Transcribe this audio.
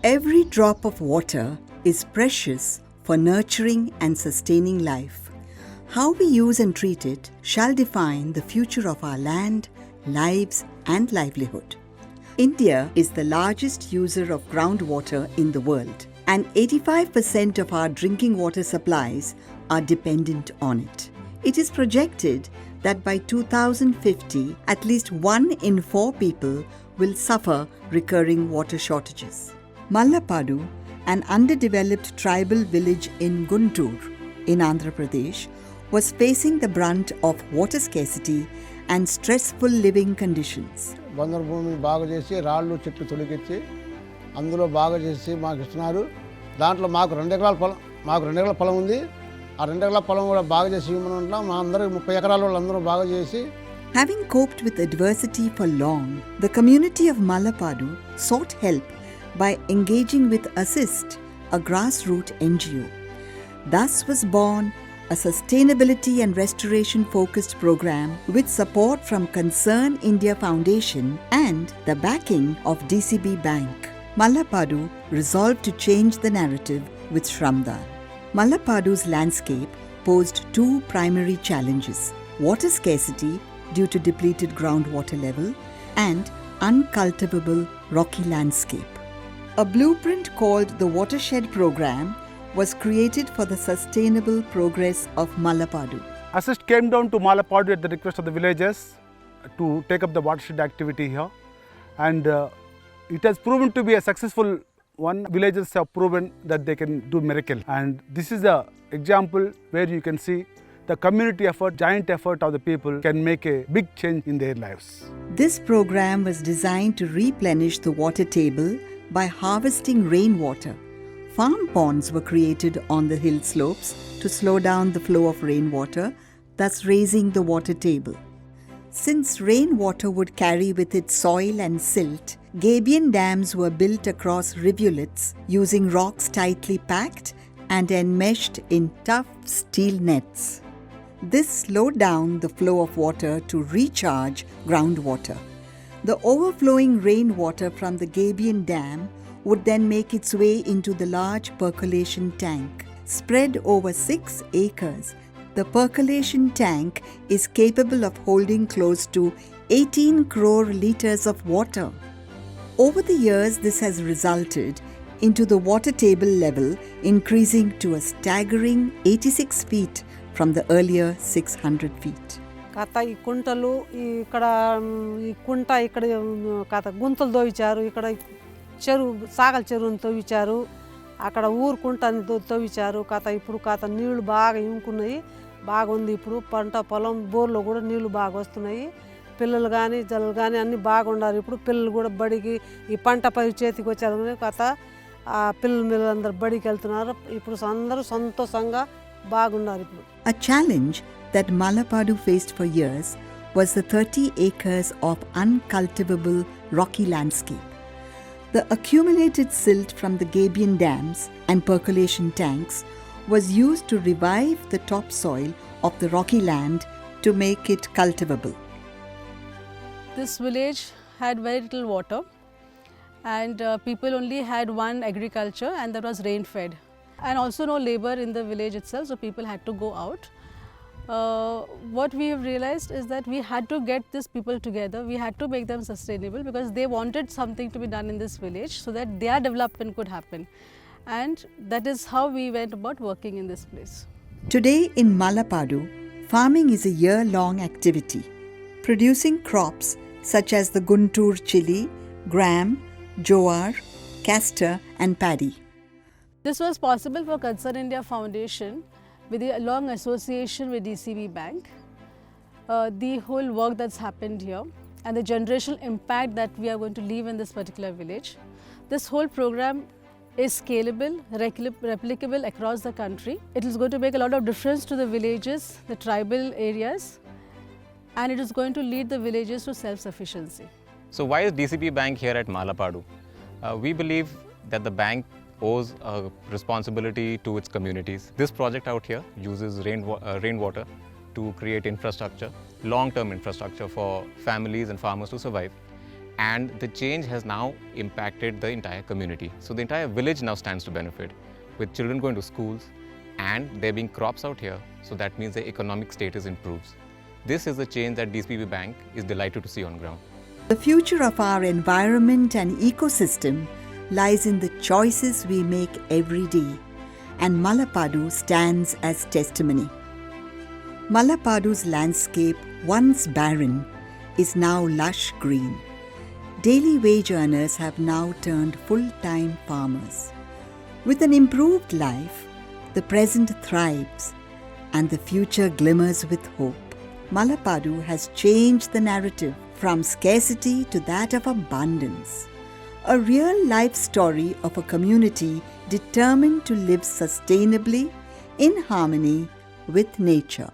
Every drop of water is precious for nurturing and sustaining life. How we use and treat it shall define the future of our land, lives, and livelihood. India is the largest user of groundwater in the world, and 85% of our drinking water supplies are dependent on it. It is projected that by 2050, at least 1 in 4 people will suffer recurring water shortages. Malapadu, an underdeveloped tribal village in Guntur, in Andhra Pradesh, was facing the brunt of water scarcity and stressful living conditions. Bandar భూమిని బాగు చేసి రాళ్ళు చెట్లు తొలగించి అందులో బాగు చేసి మాకు ఇస్తున్నారు. దాంట్లో మాకు 2 ఎకరాల పొలం ఉంది. ఆ 2 ఎకరాల పొలం కూడా బాగు చేసి ఇవ్వమనంటా మా అందరూ 30 ఎకరాల వాళ్ళందరూ బాగు చేసి. Having coped with adversity for long, the community of Malapadu sought help by engaging with Assist, a grassroots NGO. Thus was born a sustainability and restoration-focused program with support from Concern India Foundation and the backing of DCB Bank. Malapadu resolved to change the narrative with Shramdaan. Malapadu's landscape posed 2 primary challenges: water scarcity due to depleted groundwater level and uncultivable rocky landscape. A blueprint called the Watershed Programme was created for the sustainable progress of Malapadu. Assist came down to Malapadu at the request of the villagers to take up the watershed activity here, and it has proven to be a successful one. Villagers have proven that they can do miracle, and this is the example where you can see the community effort, giant effort of the people can make a big change in their lives. This program was designed to replenish the water table by harvesting rainwater. Farm ponds were created on the hill slopes to slow down the flow of rainwater, thus raising the water table. Since rainwater would carry with it soil and silt, gabion dams were built across rivulets using rocks tightly packed and enmeshed in tough steel nets. This slowed down the flow of water to recharge groundwater. The overflowing rainwater from the gabion dam would then make its way into the large percolation tank. Spread over 6 acres, the percolation tank is capable of holding close to 18 crore litres of water. Over the years, this has resulted into the water table level increasing to a staggering 86 feet from the earlier 600 feet. కథ ఈ కుంటలు ఇక్కడ ఇక్కడ కథ గుంతలు తవ్వించారు. ఇక్కడ సాగల చెరువుని తవ్వించారు. అక్కడ ఊరు కుంటని తవ్వించారు. ఇప్పుడు నీళ్లు బాగా ఇంకున్నాయి. బాగుంది. ఇప్పుడు పంట పొలం బోర్లో కూడా నీళ్లు బాగా వస్తున్నాయి. పిల్లలు కానీ జల్లలు కానీ అన్నీ బాగున్నారు. ఇప్పుడు పిల్లలు కూడా బడికి ఈ పంట పై చేతికి వచ్చారు. పిల్లలు అందరూ బడికి వెళ్తున్నారు. ఇప్పుడు అందరూ సంతోషంగా బాగున్నారు. ఇప్పుడు A challenge that Malapadu faced for years was the 30 acres of uncultivable rocky landscape. The accumulated silt from the gabion dams and percolation tanks was used to revive the topsoil of the rocky land to make it cultivable. This village had very little water, and people only had one agriculture, and that was rain fed, and also no labor in the village itself, so people had to go out. What we have realized is that we had to get these people together. We had to make them sustainable because they wanted something to be done in this village so that their development could happen, and that is how we went about working in this place. Today in Malapadu, farming is a year-long activity, producing crops such as the Guntur chili, gram, jowar, castor and paddy. This was possible for Concern India Foundation with a long association with DCB Bank. The whole work that's happened here and the generational impact that we are going to leave in this particular village. This whole program is scalable, replicable across the country. It is going to make a lot of difference to the villages, the tribal areas, and it is going to lead the villages to self-sufficiency. So why is DCB Bank here at Malapadu? We believe that the bank owes a responsibility to its communities. This project out here uses rainwater to create infrastructure, long-term infrastructure for families and farmers to survive. and the change has now impacted the entire community. So the entire village now stands to benefit, with children going to schools and there being crops out here, so that means the economic status improves. This is the change that DCB Bank is delighted to see on ground. The future of our environment and ecosystem lies in the choices we make every day, and Malapadu stands as testimony. Malapadu's landscape, once barren, is now lush green. Daily wage earners have now turned full-time farmers. With an improved life, the present thrives and the future glimmers with hope. Malapadu has changed the narrative from scarcity to that of abundance. A real-life story of a community determined to live sustainably in harmony with nature.